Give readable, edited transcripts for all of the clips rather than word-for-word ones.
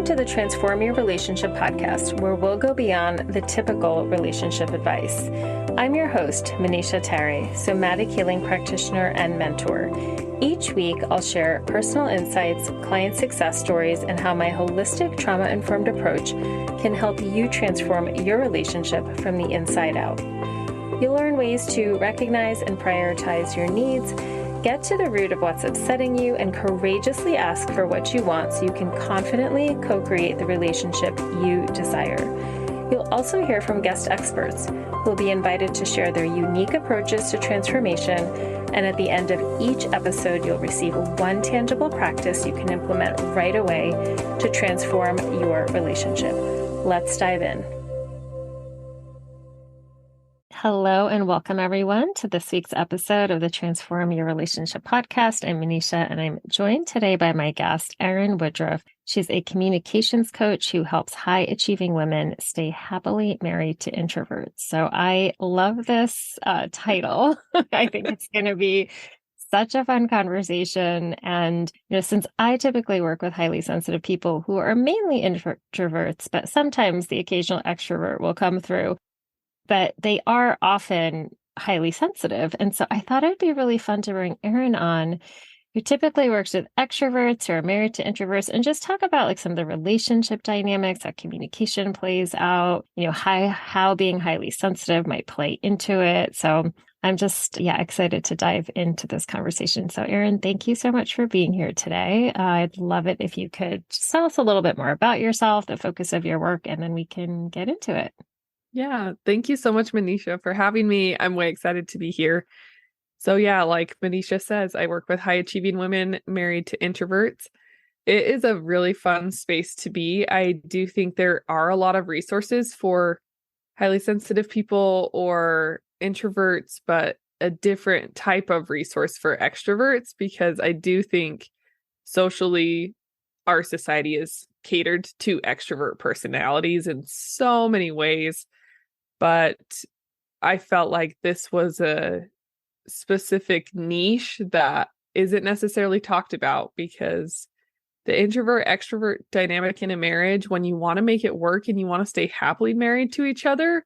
Welcome to the Transform Your Relationship podcast, where we'll go beyond the typical relationship advice. I'm your host, Manisha Terry, somatic healing practitioner and mentor. Each week, I'll share personal insights, client success stories, and how my holistic trauma-informed approach can help you transform your relationship from the inside out. You'll learn ways to recognize and prioritize your needs, get to the root of what's upsetting you, and courageously ask for what you want so you can confidently co-create the relationship you desire. You'll also hear from guest experts who will be invited to share their unique approaches to transformation, and at the end of each episode, you'll receive one tangible practice you can implement right away to transform your relationship. Let's dive in. Hello and welcome everyone to this week's episode of the Transform Your Relationship podcast. I'm Manisha and I'm joined today by my guest, Erin Woodruff. She's a communications coach who helps high achieving women stay happily married to introverts. So I love this title. I think it's going to be such a fun conversation. And, since I typically work with highly sensitive people who are mainly introverts, but sometimes the occasional extrovert will come through, but they are often highly sensitive. And so I thought it'd be really fun to bring Erin on, who typically works with extroverts who are married to introverts, and just talk about like some of the relationship dynamics, how communication plays out, how being highly sensitive might play into it. So I'm just, excited to dive into this conversation. So Erin, thank you so much for being here today. I'd love it if you could just tell us a little bit more about yourself, the focus of your work, and then we can get into it. Yeah, thank you so much, Manisha, for having me. I'm way excited to be here. So like Manisha says, I work with high achieving women married to introverts. It is a really fun space to be. I do think there are a lot of resources for highly sensitive people or introverts, but a different type of resource for extroverts, because I do think socially our society is catered to extrovert personalities in so many ways. But I felt like this was a specific niche that isn't necessarily talked about, because the introvert-extrovert dynamic in a marriage, when you want to make it work and you want to stay happily married to each other,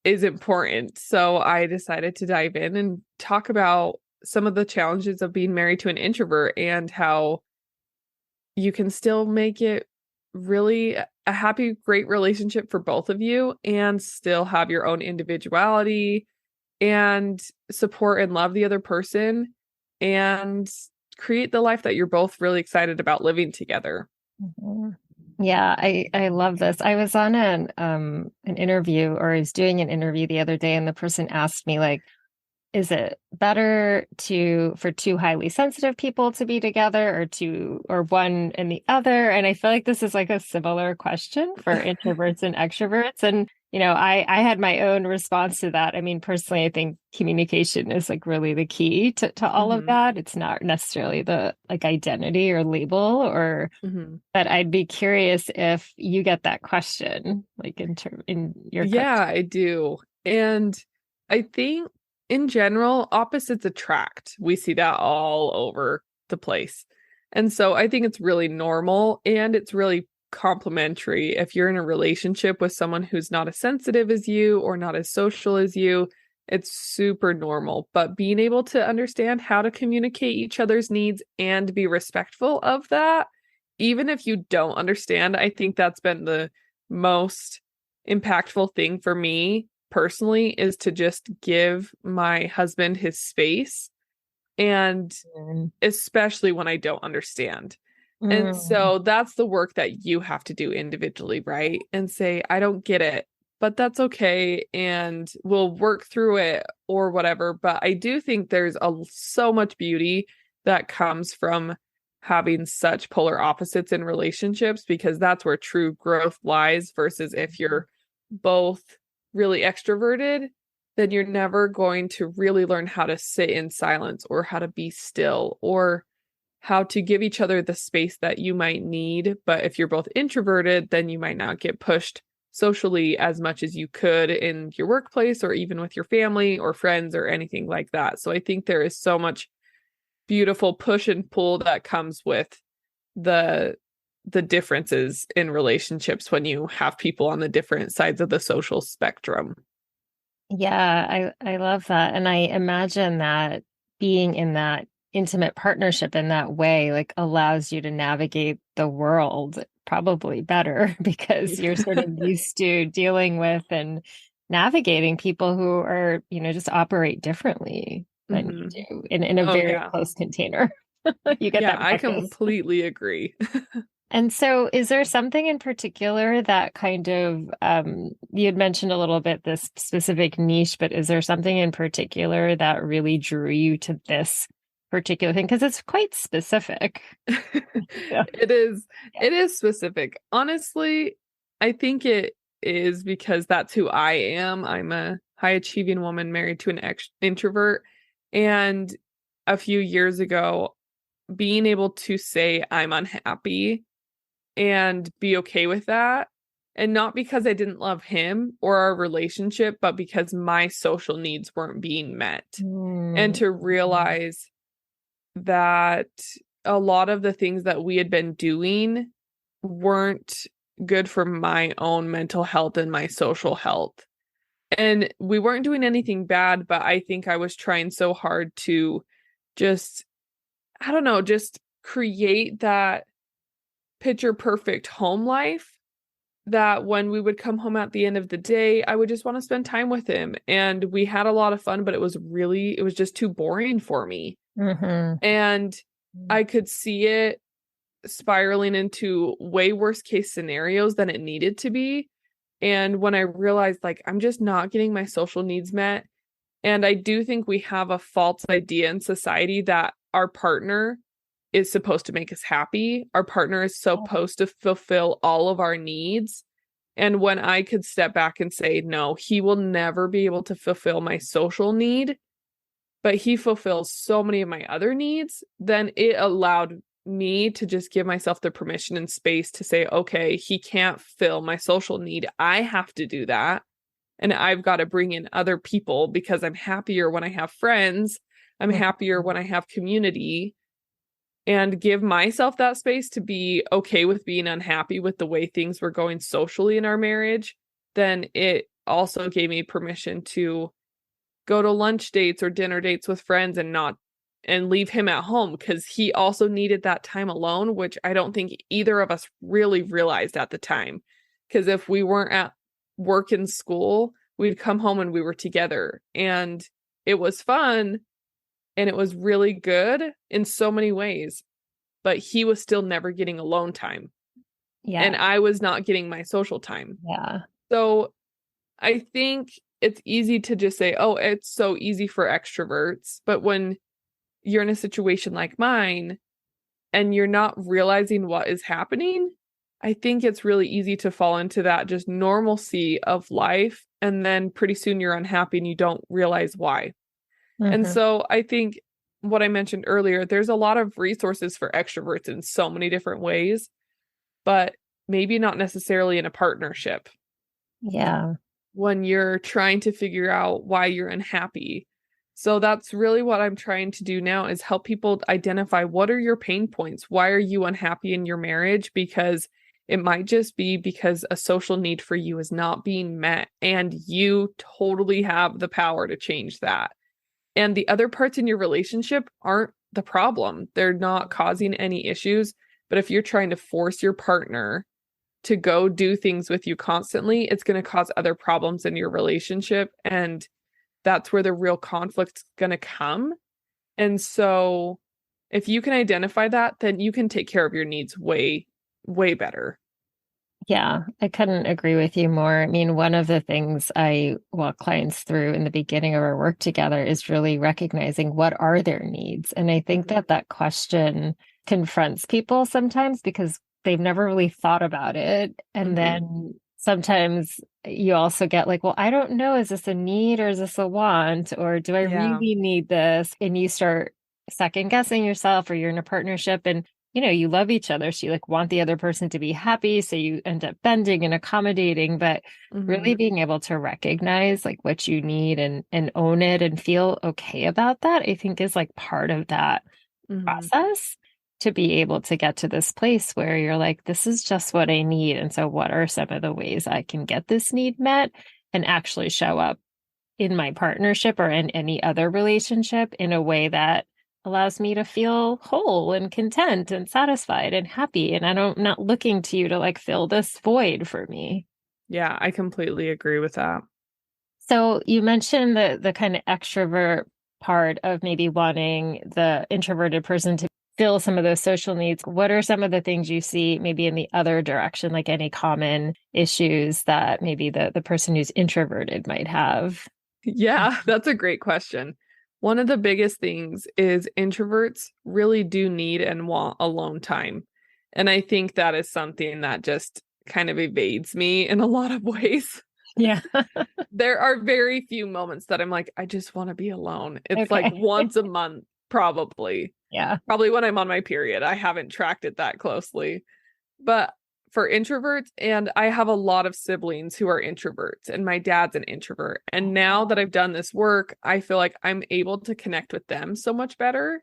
is important. So I decided to dive in and talk about some of the challenges of being married to an introvert and how you can still make it really a happy, great relationship for both of you and still have your own individuality and support and love the other person and create the life that you're both really excited about living together. Mm-hmm. Yeah, I love this. I was on an interview, or I was doing an interview the other day, and the person asked me, like, is it better for two highly sensitive people to be together, or one and the other? And I feel like this is like a similar question for introverts and extroverts. And, I had my own response to that. I mean, personally, I think communication is like really the key to all of that. It's not necessarily the like identity or label but I'd be curious if you get that question, like in your question. Yeah, I do. And I think in general, opposites attract. We see that all over the place. And so I think it's really normal and it's really complementary. If you're in a relationship with someone who's not as sensitive as you or not as social as you, it's super normal. But being able to understand how to communicate each other's needs and be respectful of that, even if you don't understand, I think that's been the most impactful thing for me personally, is to just give my husband his space, and especially when I don't understand. And so that's the work that you have to do individually, right? And say, I don't get it, but that's okay. And we'll work through it or whatever. But I do think there's so much beauty that comes from having such polar opposites in relationships, because that's where true growth lies, versus if you're both really extroverted, then you're never going to really learn how to sit in silence or how to be still or how to give each other the space that you might need. But if you're both introverted, then you might not get pushed socially as much as you could in your workplace or even with your family or friends or anything like that. So I think there is so much beautiful push and pull that comes with the the differences in relationships when you have people on the different sides of the social spectrum. Yeah, I love that. And I imagine that being in that intimate partnership in that way, like allows you to navigate the world probably better because you're sort of used to dealing with and navigating people who are, just operate differently than you Hmm. do in a Oh, very yeah. close container. You get Yeah, that I practice. completely agree. And so, is there something in particular that kind of, you had mentioned a little bit this specific niche, but is there something in particular that really drew you to this particular thing? Because it's quite specific. Yeah. It is Yeah. it is specific. Honestly, I think it is because that's who I am. I'm a high achieving woman married to an introvert. And a few years ago, being able to say I'm unhappy and be okay with that, and not because I didn't love him or our relationship, but because my social needs weren't being met. And Mm, to mhm. realize that a lot of the things that we had been doing weren't good for my own mental health and my social health. And we weren't doing anything bad, but I think I was trying so hard to just, I don't know, just create that picture perfect home life that when we would come home at the end of the day, I would just want to spend time with him. And we had a lot of fun, but it was just too boring for me. Mhm. And I could see it spiraling into way worse case scenarios than it needed to be. And when I realized, like, I'm just not getting my social needs met. And I do think we have a false idea in society that our partner is supposed to make us happy. Our partner is supposed to fulfill all of our needs. And when I could step back and say, no, he will never be able to fulfill my social need, but he fulfills so many of my other needs, then it allowed me to just give myself the permission and space to say, okay, he can't fill my social need. I have to do that. And I've got to bring in other people because I'm happier when I have friends. I'm happier Mhm. when I have community, and give myself that space to be okay with being unhappy with the way things were going socially in our marriage. Then it also gave me permission to go to lunch dates or dinner dates with friends and not and leave him at home because he also needed that time alone, which I don't think either of us really realized at the time. Because if we weren't at work and school, we'd come home and we were together. And it was fun and it was really good in so many ways, but he was still never getting alone time. And Yeah. I was not getting my social time. Yeah. So I think it's easy to just say, oh, it's so easy for extroverts. But when you're in a situation like mine and you're not realizing what is happening, I think it's really easy to fall into that just normalcy of life. And then pretty soon you're unhappy and you don't realize why. And Mhm. so I think what I mentioned earlier, there's a lot of resources for extroverts in so many different ways, but maybe not necessarily in a partnership Yeah. when you're trying to figure out why you're unhappy. So that's really what I'm trying to do now is help people identify what are your pain points? Why are you unhappy in your marriage? Because it might just be because a social need for you is not being met and you totally have the power to change that. And the other parts in your relationship aren't the problem. They're not causing any issues. But if you're trying to force your partner to go do things with you constantly, it's going to cause other problems in your relationship. And that's where the real conflict's going to come. And so if you can identify that, then you can take care of your needs way, way better. Yeah, I couldn't agree with you more. I mean, one of the things I walk clients through in the beginning of our work together is really recognizing what are their needs. And I think Mhm. that that question confronts people sometimes because they've never really thought about it. And Mhm. then sometimes you also get like, well, I don't know, is this a need or is this a want? Or do I Yeah. really need this? And you start second guessing yourself or you're in a partnership and you love each other. So you like want the other person to be happy. So you end up bending and accommodating, but really Mhm. being able to recognize like what you need and own it and feel okay about that, I think is like part of that Mhm. process. to be able to get to this place where you're like, this is just what I need. And so, what are some of the ways I can get this need met and actually show up in my partnership or in any other relationship in a way that allows me to feel whole and content and satisfied and happy. And I'm not looking to you to like fill this void for me. Yeah, I completely agree with that. So you mentioned the kind of extrovert part of maybe wanting the introverted person to fill some of those social needs. What are some of the things you see maybe in the other direction, like any common issues that maybe the person who's introverted might have? Yeah, that's a great question. One of the biggest things is introverts really do need and want alone time. And I think that is something that just kind of evades me in a lot of ways. Yeah. There are very few moments that I'm like, I just want to be alone. It's like Okay. once a month, probably. Yeah. Probably when I'm on my period. I haven't tracked it that closely. But for introverts, and I have a lot of siblings who are introverts, and my dad's an introvert. And now that I've done this work, I feel like I'm able to connect with them so much better.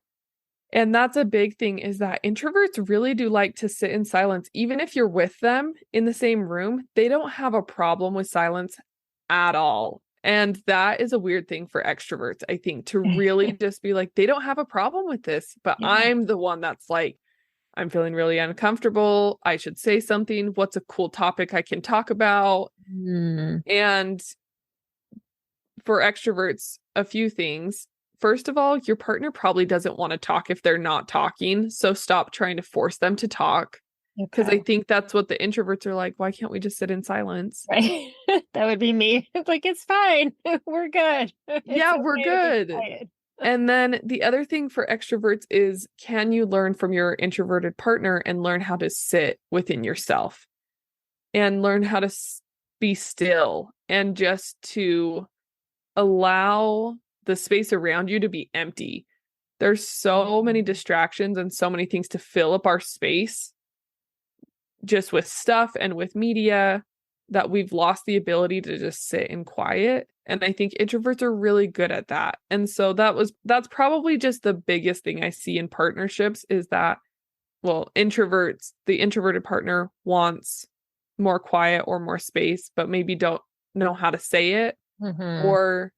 And that's a big thing is that introverts really do like to sit in silence. Even if you're with them in the same room, they don't have a problem with silence at all. And that is a weird thing for extroverts, I think, to really just be like, they don't have a problem with this, but Yeah. I'm the one that's like, I'm feeling really uncomfortable. I should say something. What's a cool topic I can talk about? Mm. And for extroverts, a few things. First of all, your partner probably doesn't want to talk if they're not talking. So stop trying to force them to talk. Because I Okay. think that's what the introverts are like. Why can't we just sit in silence? Right. That would be me. It's like, it's fine. We're good. It's Yeah, we're okay to be good. quiet. And then the other thing for extroverts is can you learn from your introverted partner and learn how to sit within yourself and learn how to be still and just to allow the space around you to be empty. There's so many distractions and so many things to fill up our space just with stuff and with media that we've lost the ability to just sit in quiet. And I think introverts are really good at that. And so that's probably just the biggest thing I see in partnerships is that, well, the introverted partner wants more quiet or more space, but maybe don't know how to say it, Mm-hmm. or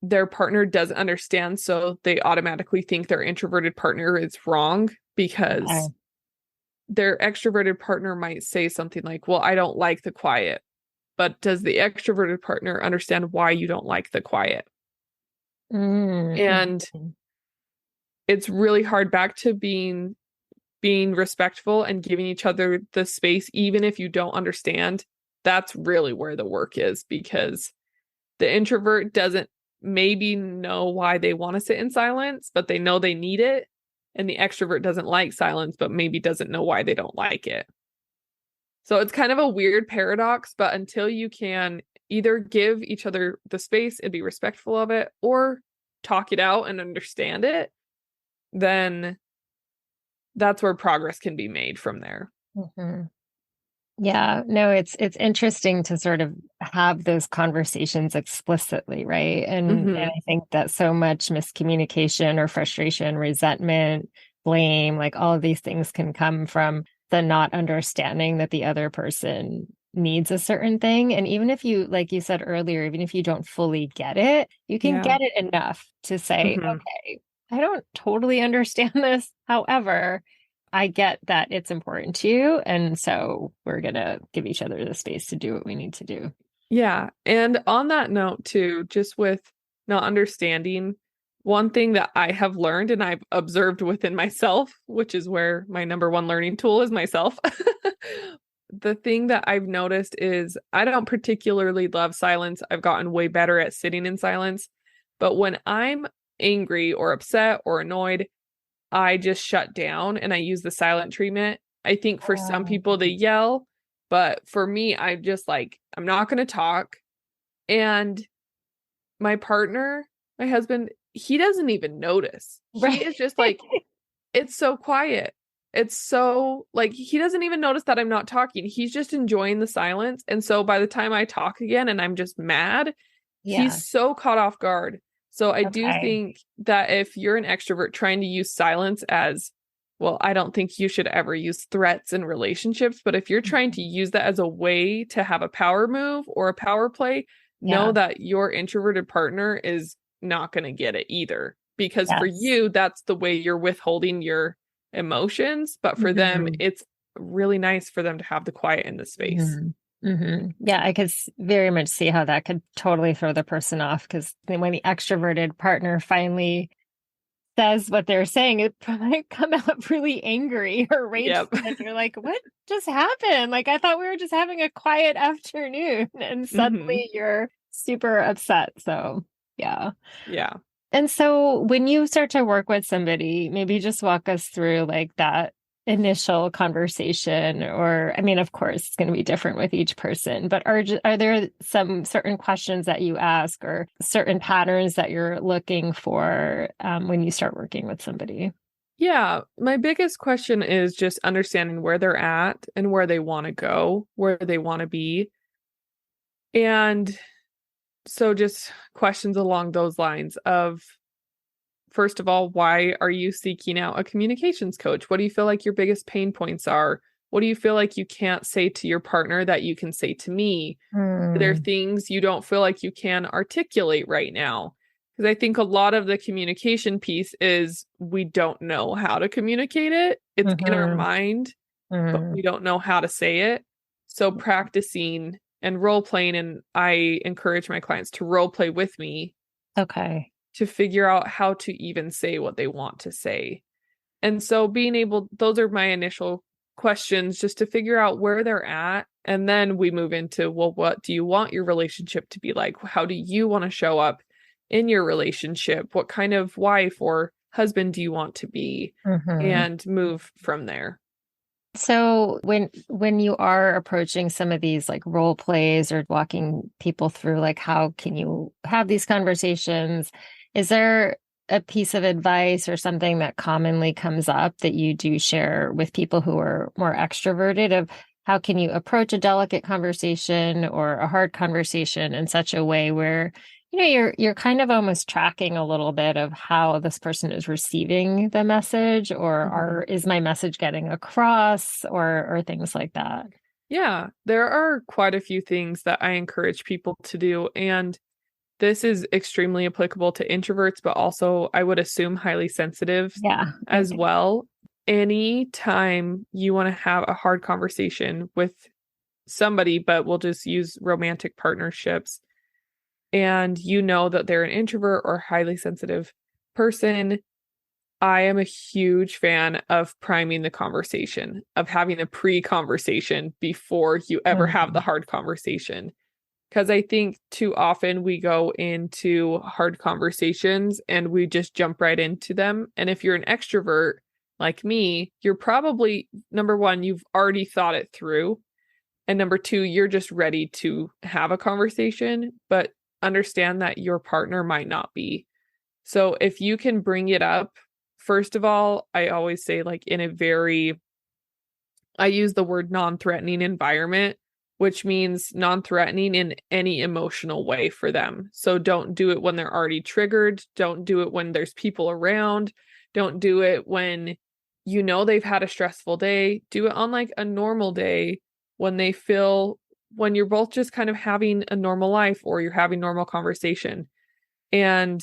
their partner doesn't understand. So they automatically think their introverted partner is wrong because Okay. their extroverted partner might say something like, well, I don't like the quiet. But does the extroverted partner understand why you don't like the quiet? And Mm-hmm. it's really hard back to being respectful and giving each other the space, even if you don't understand. That's really where the work is because the introvert doesn't maybe know why they want to sit in silence, but they know they need it. And the extrovert doesn't like silence, but maybe doesn't know why they don't like it. So it's kind of a weird paradox, but until you can either give each other the space and be respectful of it or talk it out and understand it, then that's where progress can be made from there. Mm-hmm. Yeah, no, it's interesting to sort of have those conversations explicitly, right? And Mm-hmm. I think that so much miscommunication or frustration, resentment, blame, like all of these things can come from the not understanding that the other person needs a certain thing. And even if you, like you said earlier, even if you don't fully get it, you can Yeah. get it enough to say, Mm-hmm. okay, I don't totally understand this. However, I get that it's important to you. And so we're going to give each other the space to do what we need to do. Yeah. And on that note, too, just with not understanding, one thing that I have learned and I've observed within myself, which is where my number one learning tool is myself. The thing that I've noticed is I don't particularly love silence. I've gotten way better at sitting in silence. But when I'm angry or upset or annoyed, I just shut down and I use the silent treatment. I think for some people they yell, but for me, I'm just like, I'm not going to talk. And my partner, my husband, he doesn't even notice. He Right. is just like, it's so quiet. It's so like, he doesn't even notice that I'm not talking. He's just enjoying the silence. And so by the time I talk again and I'm just mad, Yeah. he's so caught off guard. So I do Okay. think that if you're an extrovert trying to use silence as well, I don't think you should ever use threats in relationships, but if you're trying to use that as a way to have a power move or a power play, know Yeah. that your introverted partner is not going to get it either. Because for Yes. you, that's the way you're withholding your emotions. But for them, Hmm. it's really nice for them to have the quiet in the space. Hmm. Hmm. Yeah, I could very much see how that could totally throw the person off because when the extroverted partner finally says what they're saying, it might come out really angry or rageful. Yep. And you're like, what just happened? Like, I thought we were just having a quiet afternoon, and Hmm. suddenly you're super upset. So, yeah. Yeah. And so when you start to work with somebody, maybe just walk us through like that initial conversation, or I mean, of course, it's going to be different with each person, but are there some certain questions that you ask or certain patterns that you're looking for when you start working with somebody? Yeah. My biggest question is just understanding where they're at and where they want to go, where they want to be. And so just questions along those lines of, first of all, why are you seeking out a communications coach? What do you feel like your biggest pain points are? What do you feel like you can't say to your partner that you can say to me? Are there Hmm. things you don't feel like you can articulate right now? Because I think a lot of the communication piece is we don't know how to communicate it. It's in our Hmm. mind, but Hmm. we don't know how to say it. So practicing and role playing, and I encourage my clients to role play with me Okay. to figure out how to even say what they want to say. And so being able, those are my initial questions just to figure out where they're at. And then we move into, well, what do you want your relationship to be like? How do you want to show up in your relationship? What kind of wife or husband do you want to be? Hmm. And move from there. So when you are approaching some of these like role plays or walking people through like how can you have these conversations, is there a piece of advice or something that commonly comes up that you do share with people who are more extroverted of how can you approach a delicate conversation or a hard conversation in such a way where you're kind of almost tracking a little bit of how this person is receiving the message, or Mhm. is my message getting across, or things like that. Yeah, there are quite a few things that I encourage people to do. And this is extremely applicable to introverts, but also I would assume highly sensitive Yeah. as well. Anytime you want to have a hard conversation with somebody, but we'll just use romantic partnerships, and you know that they're an introvert or highly sensitive person, I am a huge fan of priming the conversation, of having a pre-conversation before you ever have the Mhm. hard conversation. Because I think too often we go into hard conversations and we just jump right into them. And if you're an extrovert like me, you're probably, number one, you've already thought it through. And number two, you're just ready to have a conversation, but understand that your partner might not be. So if you can bring it up, first of all, I always say, like, in a very, I use the word non-threatening environment, which means non-threatening in any emotional way for them. So don't do it when they're already triggered. Don't do it when there's people around. Don't do it when you know they've had a stressful day. Do it on like a normal day when they feel, when you're both just kind of having a normal life or you're having normal conversation. And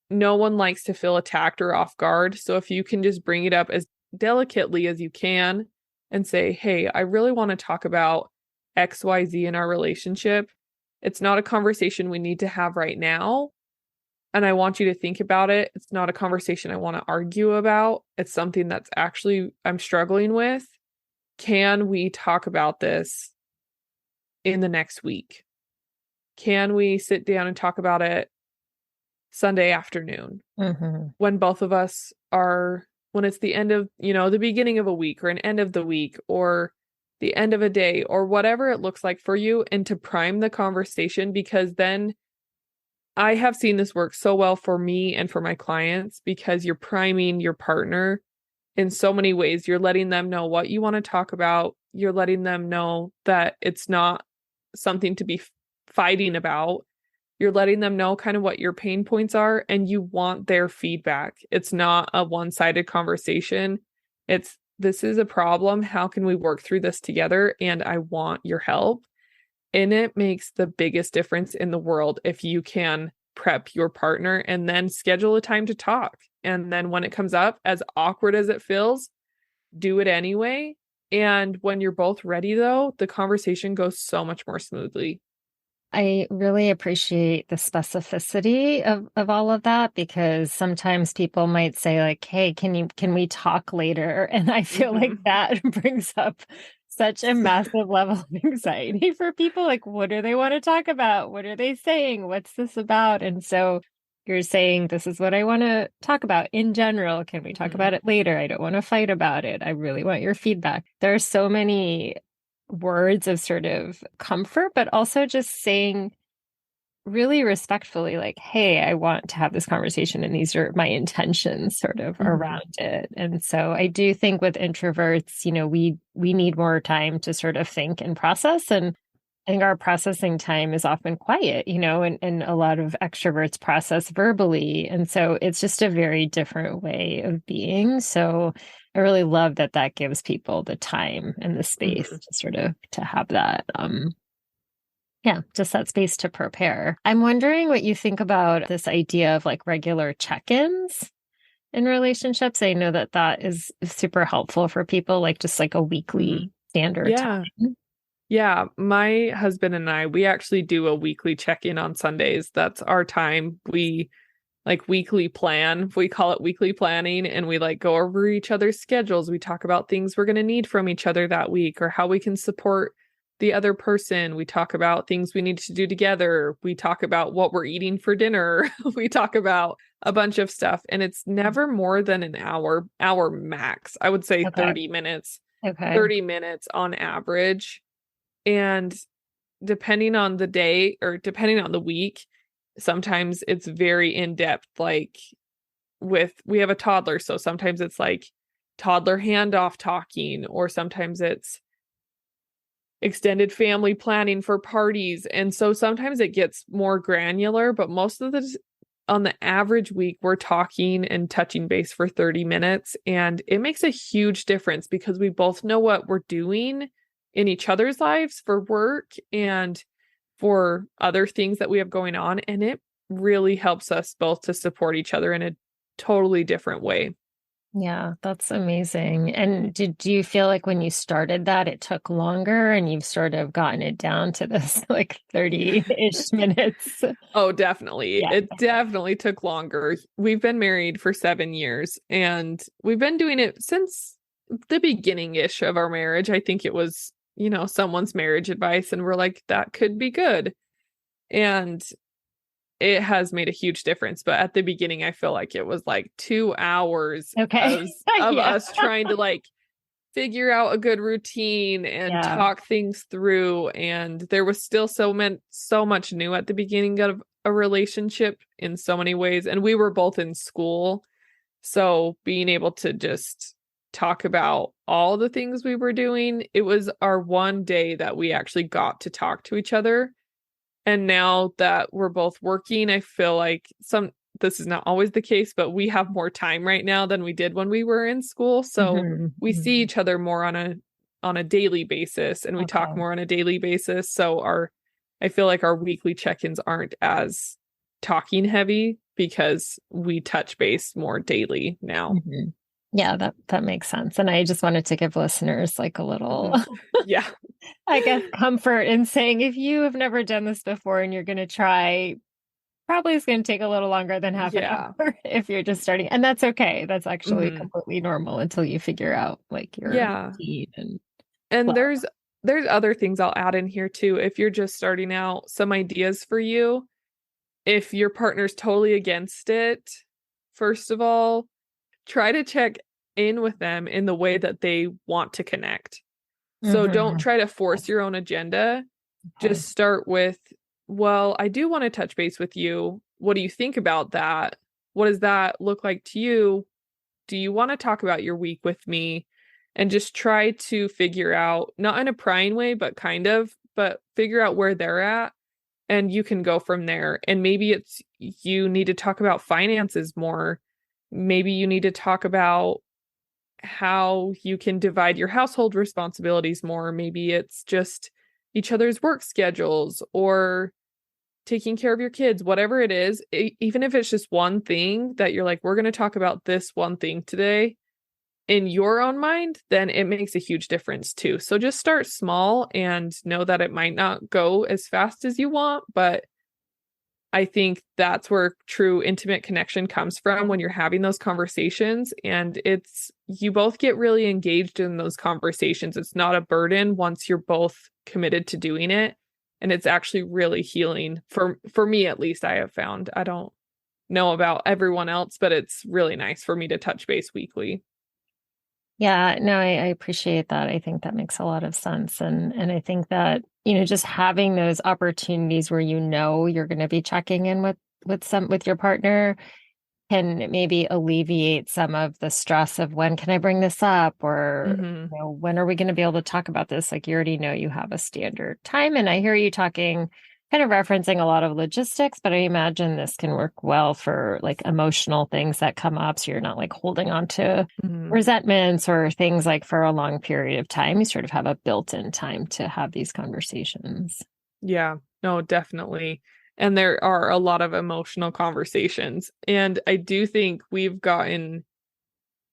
no one likes to feel attacked or off guard. So if you can just bring it up as delicately as you can and say, hey, I really want to talk about XYZ in our relationship. It's not a conversation we need to have right now. And I want you to think about it. It's not a conversation I want to argue about. It's something that's actually I'm struggling with. Can we talk about this in the next week? Can we sit down and talk about it Sunday afternoon? Mhm. When both of us are, when it's the end of, the beginning of a week or an end of the week or the end of a day or whatever it looks like for you, and to prime the conversation, because then I have seen this work so well for me and for my clients because you're priming your partner in so many ways. You're letting them know what you want to talk about. You're letting them know that it's not something to be fighting about. You're letting them know kind of what your pain points are and you want their feedback. It's not a one-sided conversation. This is a problem. How can we work through this together? And I want your help. And it makes the biggest difference in the world if you can prep your partner and then schedule a time to talk. And then when it comes up, as awkward as it feels, do it anyway. And when you're both ready, though, the conversation goes so much more smoothly. I really appreciate the specificity of all of that, because sometimes people might say like, "Hey, can we talk later?" And I feel like Mhm. that brings up such a massive level of anxiety for people. Like, what do they want to talk about? What are they saying? What's this about? And so you're saying, this is what I want to talk about in general. Can we talk Mhm. about it later? I don't want to fight about it. I really want your feedback. There are so many words of sort of comfort, but also just saying really respectfully, like, hey, I want to have this conversation and these are my intentions sort of Mhm. around it. And so I do think with introverts, we need more time to sort of think and process. And I think our processing time is often quiet, and a lot of extroverts process verbally. And so it's just a very different way of being. So I really love that that gives people the time and the space Mhm. to sort of to have that. Yeah, just that space to prepare. I'm wondering what you think about this idea of like regular check-ins in relationships. I know that that is super helpful for people, like just like a weekly Mhm. standard Yeah. time. Yeah. My husband and I, we actually do a weekly check-in on Sundays. That's our time. We like weekly plan. We call it weekly planning, and we like go over each other's schedules. We talk about things we're going to need from each other that week or how we can support the other person. We talk about things we need to do together. We talk about what we're eating for dinner. We talk about a bunch of stuff, and it's never more than an hour max. I would say Okay. 30 minutes, Okay. 30 minutes on average. And depending on the day or depending on the week, sometimes it's very in depth. Like we have a toddler, so sometimes it's like toddler handoff talking, or sometimes it's extended family planning for parties. And so sometimes it gets more granular, but most of the on the average week, we're talking and touching base for 30 minutes. And it makes a huge difference because we both know what we're doing in each other's lives for work and for other things that we have going on. And it really helps us both to support each other in a totally different way. Yeah, that's amazing. And did you feel like when you started that it took longer and you've sort of gotten it down to this like 30-ish minutes? Oh, definitely. Yeah. It definitely took longer. We've been married for 7 years, and we've been doing it since the beginning-ish of our marriage. I think it was, someone's marriage advice, and we're like, that could be good. And it has made a huge difference. But at the beginning, I feel like it was like 2 hours Okay. of Yeah. us trying to like figure out a good routine and Yeah. talk things through. And there was still so much new at the beginning of a relationship in so many ways. And we were both in school. So being able to just talk about all the things we were doing, it was our one day that we actually got to talk to each other. And now that we're both working, I feel like this is not always the case, but we have more time right now than we did when we were in school. So Mhm, we see mhm. each other more on a daily basis, and we talk Okay. more on a daily basis. So I feel like our weekly check-ins aren't as talking heavy because we touch base more daily now. Mhm. Yeah, that makes sense. And I just wanted to give listeners like a little, Mhm. Yeah. I guess, comfort in saying if you have never done this before and you're going to try, probably it's going to take a little longer than half an Yeah. hour if you're just starting. And that's okay. That's actually Hmm. completely normal until you figure out like your Yeah. routine and And flow. there's other things I'll add in here too. If you're just starting out, some ideas for you. If your partner's totally against it, first of all, try to check in with them in the way that they want to connect. So don't Mhm. try to force your own agenda. Okay. Just start with, well, I do want to touch base with you. What do you think about that? What does that look like to you? Do you want to talk about your week with me? And just try to figure out, not in a prying way, but kind of, but figure out where they're at, and you can go from there. And maybe it's you need to talk about finances more. Maybe you need to talk about how you can divide your household responsibilities more. Maybe it's just each other's work schedules or taking care of your kids, whatever it is, even if it's just one thing that you're like, we're going to talk about this one thing today in your own mind, then it makes a huge difference too. So just start small and know that it might not go as fast as you want, but I think that's where true intimate connection comes from when you're having those conversations. And you both get really engaged in those conversations. It's not a burden once you're both committed to doing it. And it's actually really healing for me, at least. I have found. I don't know about everyone else, but it's really nice for me to touch base weekly. Yeah, no, I appreciate that. I think that makes a lot of sense. And I think that, just having those opportunities where you're going to be checking in with your partner can maybe alleviate some of the stress of when can I bring this up, or Hmm. when are we going to be able to talk about this? Like, you already know you have a standard time. And I hear you talking, kind of referencing a lot of logistics, but I imagine this can work well for like emotional things that come up. So you're not like holding on to Hmm. resentments or things like for a long period of time. You sort of have a built-in time to have these conversations. Yeah, no, definitely. And there are a lot of emotional conversations. And I do think we've gotten,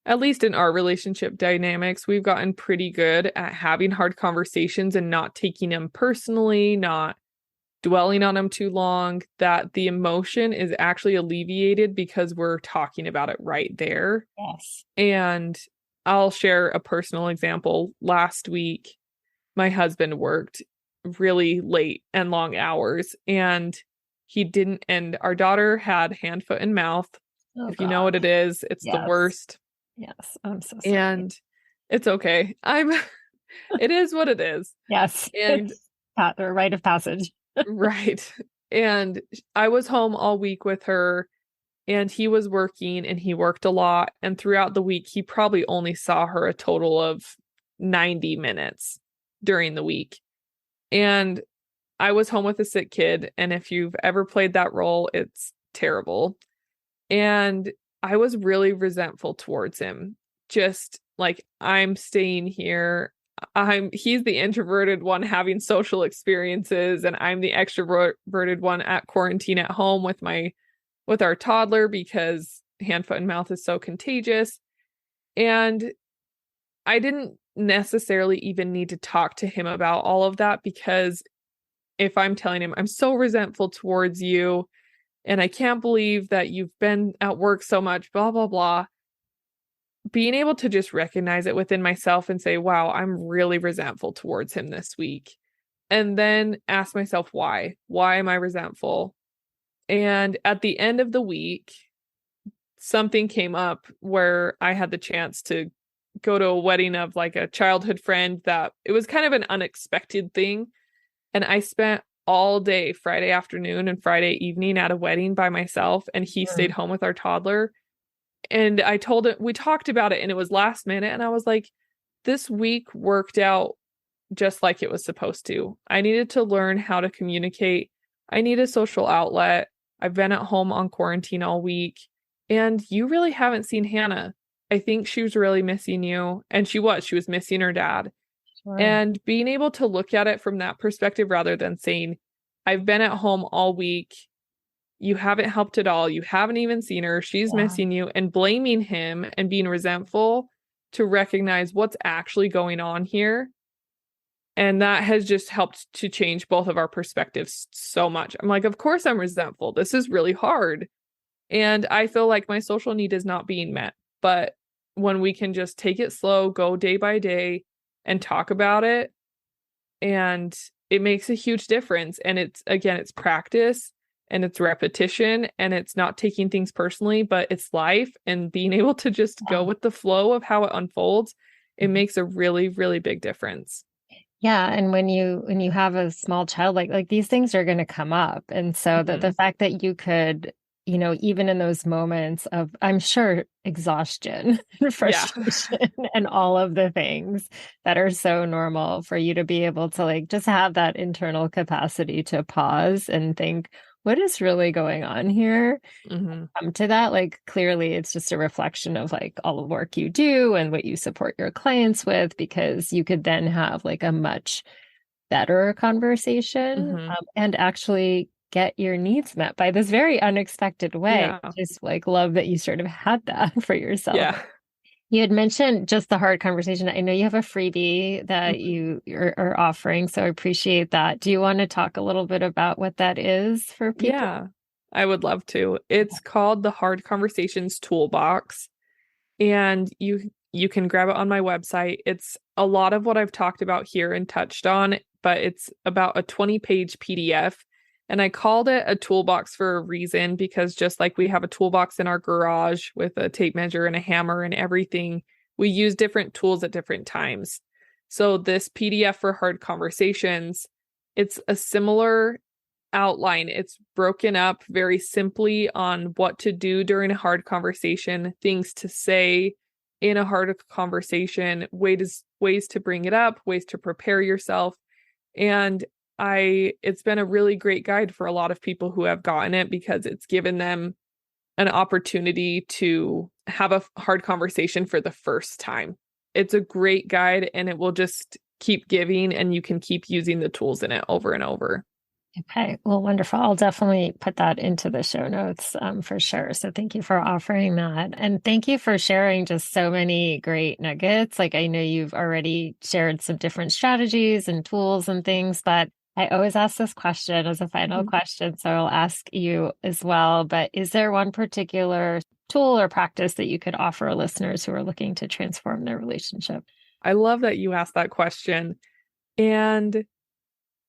at least in our relationship dynamics, we've gotten pretty good at having hard conversations and not taking them personally, not dwelling on them too long, that the emotion is actually alleviated because we're talking about it right there. Yes. And I'll share a personal example. Last week, my husband worked really late and long hours, and and our daughter had hand, foot, and mouth. Oh If you know God. what it is, it's the Yes. worst. Yes. I'm so sorry. And it's okay. It is what it is. Yes. And It's the rite of passage. right. And I was home all week with her, and he was working and he worked a lot. And throughout the week, he probably only saw her a total of 90 minutes during the week. And I was home with a sick kid. And if you've ever played that role, it's terrible. And I was really resentful towards him. Just like, I'm staying here. He's the introverted one having social experiences, and I'm the extroverted one at quarantine at home with our toddler because hand, foot, and mouth is so contagious. And I didn't necessarily even need to talk to him about all of that, because if I'm telling him, I'm so resentful towards you and I can't believe that you've been at work so much, blah, blah, blah, being able to just recognize it within myself and say, wow, I'm really resentful towards him this week. And then ask myself, why? Why am I resentful? And at the end of the week, something came up where I had the chance to go to a wedding of like a childhood friend, that it was kind of an unexpected thing. And I spent all day Friday afternoon and Friday evening at a wedding by myself, and he stayed Mm. home with our toddler. And we talked about it, and it was last minute. And I was like, this week worked out just like it was supposed to. I needed to learn how to communicate. I need a social outlet. I've been at home on quarantine all week, and you really haven't seen Hannah. I think she was really missing you, and she was missing her dad. Sure. And being able to look at it from that perspective rather than saying, I've been at home all week. You haven't helped at all. You haven't even seen her. She's Yeah. missing you, and blaming him and being resentful, to recognize what's actually going on here. And that has just helped to change both of our perspectives so much. I'm like, of course I'm resentful. This is really hard. And I feel like my social need is not being met. But when we can just take it slow, go day by day, and talk about it, and it makes a huge difference. And it's practice and it's repetition, and it's not taking things personally, but it's life, and being able to just go Yeah. with the flow of how it unfolds. It makes a really, really big difference. Yeah, and when you have a small child, like these things are going to come up. And so the Mhm. fact that you could, even in those moments of, I'm sure, exhaustion and Yeah. frustration and all of the things that are so normal, for you to be able to like just have that internal capacity to pause and think, what is really going on here? Mm-hmm. Come to that, like clearly it's just a reflection of like all the work you do and what you support your clients with, because you could then have like a much better conversation Mm-hmm. and actually get your needs met by this very unexpected way. Yeah. Just like love that you sort of had that for yourself. Yeah. You had mentioned just the hard conversation. I know you have a freebie that Mhm. are offering, so I appreciate that. Do you want to talk a little bit about what that is for people? Yeah, I would love to. It's called the Hard Conversations Toolbox, and you can grab it on my website. It's a lot of what I've talked about here and touched on, but it's about a 20-page PDF. And I called it a toolbox for a reason, because just like we have a toolbox in our garage with a tape measure and a hammer and everything, we use different tools at different times. So this PDF for hard conversations, it's a similar outline. It's broken up very simply on what to do during a hard conversation, things to say in a hard conversation, ways to bring it up, ways to prepare yourself. And it's been a really great guide for a lot of people who have gotten it, because it's given them an opportunity to have a hard conversation for the first time. It's a great guide, and it will just keep giving, and you can keep using the tools in it over and over. Okay, well, wonderful. I'll definitely put that into the show notes for sure. So thank you for offering that. And thank you for sharing just so many great nuggets. Like I know you've already shared some different strategies and tools and things, but I always ask this question as a final Mhm. question. So I'll ask you as well. But is there one particular tool or practice that you could offer listeners who are looking to transform their relationship? I love that you asked that question. And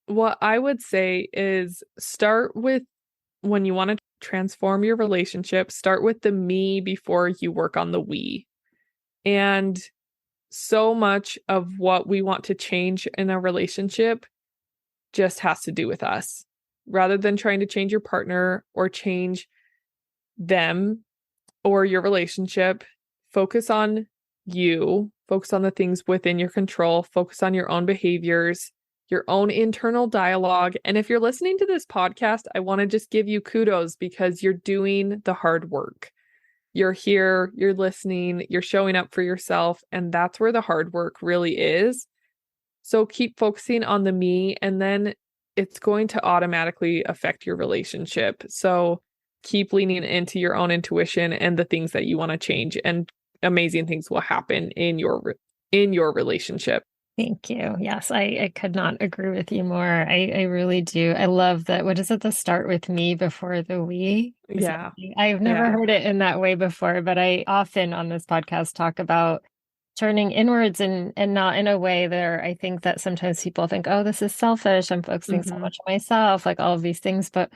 what I would say is start with, when you want to transform your relationship, start with the me before you work on the we. And so much of what we want to change in a relationship just has to do with us. Rather than trying to change your partner or change them or your relationship, focus on you, focus on the things within your control, focus on your own behaviors, your own internal dialogue. And if you're listening to this podcast, I want to just give you kudos, because you're doing the hard work. You're here, you're listening, you're showing up for yourself, and that's where the hard work really is. So keep focusing on the me, and then it's going to automatically affect your relationship. So keep leaning into your own intuition and the things that you want to change, and amazing things will happen in your relationship. Thank you. Yes, I could not agree with you more. I really do. I love that. What is it? The start with me before the we? Yeah. I've never Yeah. heard it in that way before, but I often on this podcast talk about turning inwards and not in a way there. I think that sometimes people think, oh, this is selfish. I'm focusing so Hmm. much on myself, like all of these things. But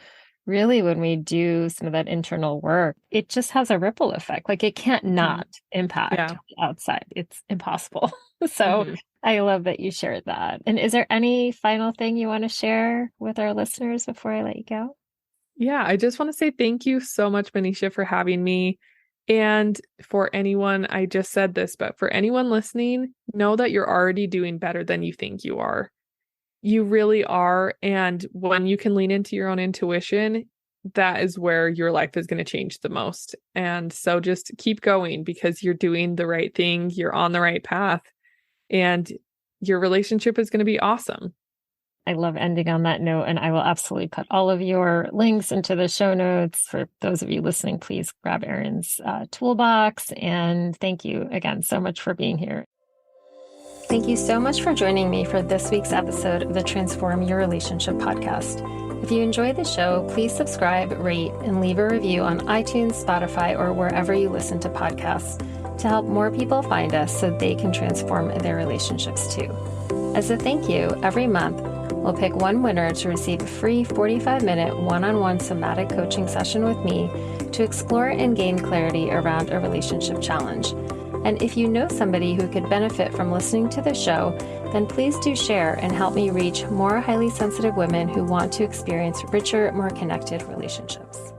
really, when we do some of that internal work, it just has a ripple effect. Like it can't Hmm. not impact Yeah. the outside. It's impossible. So Hmm. I love that you shared that. And is there any final thing you want to share with our listeners before I let you go? Yeah, I just want to say thank you so much, Manisha, for having me. And for anyone, I just said this, but for anyone listening, know that you're already doing better than you think you are. You really are. And when you can lean into your own intuition, that is where your life is going to change the most. And so just keep going, because you're doing the right thing, you're on the right path, and your relationship is going to be awesome. I love ending on that note, and I will absolutely put all of your links into the show notes. For those of you listening, please grab Erin's toolbox. And thank you again so much for being here. Thank you so much for joining me for this week's episode of the Transform Your Relationship podcast. If you enjoyed the show, please subscribe, rate, and leave a review on iTunes, Spotify, or wherever you listen to podcasts to help more people find us so they can transform their relationships too. As a thank you, every month, we'll pick one winner to receive a free 45-minute one-on-one somatic coaching session with me to explore and gain clarity around a relationship challenge. And if you know somebody who could benefit from listening to the show, then please do share and help me reach more highly sensitive women who want to experience richer, more connected relationships.